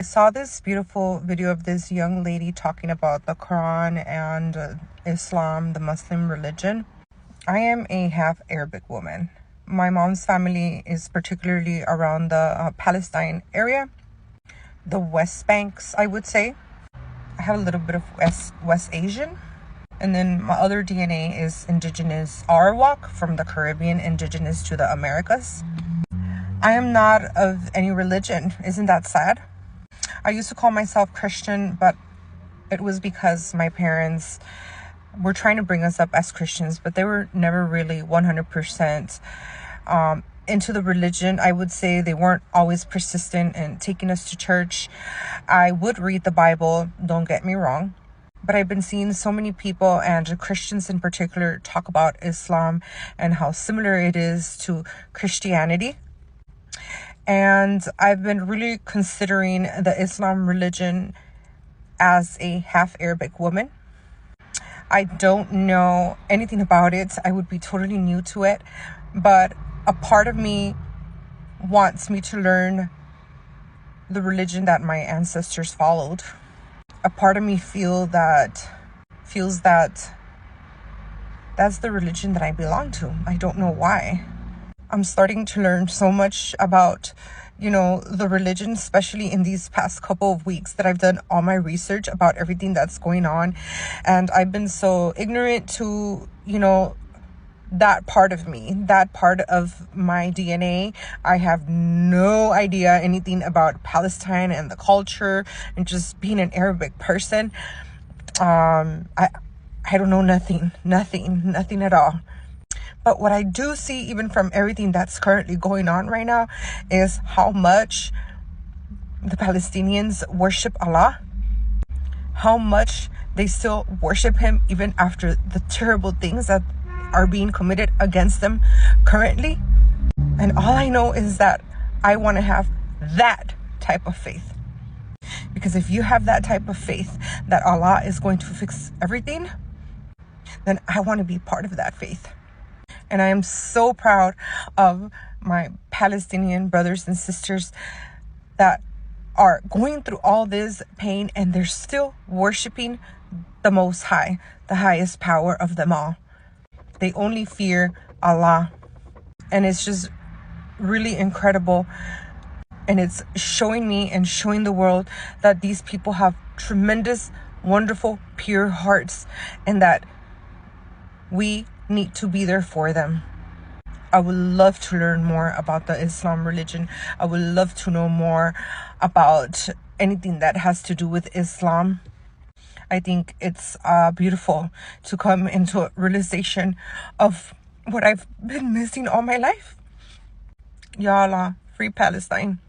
I saw this beautiful video of this young lady talking about the Quran and Islam, the Muslim religion. I am a half Arabic woman. My mom's family is particularly around the Palestine area, the West Banks, I would say. I have a little bit of West Asian. And then my other DNA is indigenous Arawak from the Caribbean, indigenous to the Americas. I am not of any religion. Isn't that sad? I used to call myself Christian, but it was because my parents were trying to bring us up as Christians, but they were never really 100% into the religion. I would say they weren't always persistent in taking us to church. I would read the Bible, don't get me wrong, but I've been seeing so many people, and Christians in particular, talk about Islam and how similar it is to Christianity. And I've been really considering the Islam religion as a half Arabic woman. I don't know anything about it. I would be totally new to it. But a part of me wants me to learn the religion that my ancestors followed. A part of me feels that that's the religion that I belong to. I don't know why. I'm starting to learn so much about, the religion, especially in these past couple of weeks that I've done all my research about everything that's going on. And I've been so ignorant to, that part of me, that part of my DNA. I have no idea anything about Palestine and the culture and just being an Arabic person. I don't know nothing at all. But what I do see, even from everything that's currently going on right now, is how much the Palestinians worship Allah, how much they still worship him even after the terrible things that are being committed against them currently. And all I know is that I want to have that type of faith. Because if you have that type of faith that Allah is going to fix everything, then I want to be part of that faith. And I am so proud of my Palestinian brothers and sisters that are going through all this pain and they're still worshiping the Most High, the highest power of them all. They only fear Allah. And it's just really incredible. And it's showing me and showing the world that these people have tremendous, wonderful, pure hearts, and that we need to be there for them. I would love to learn more about the Islam religion. I would love to know more about anything that has to do with Islam. I think it's beautiful to come into a realization of what I've been missing all my life. Ya Allah, free Palestine.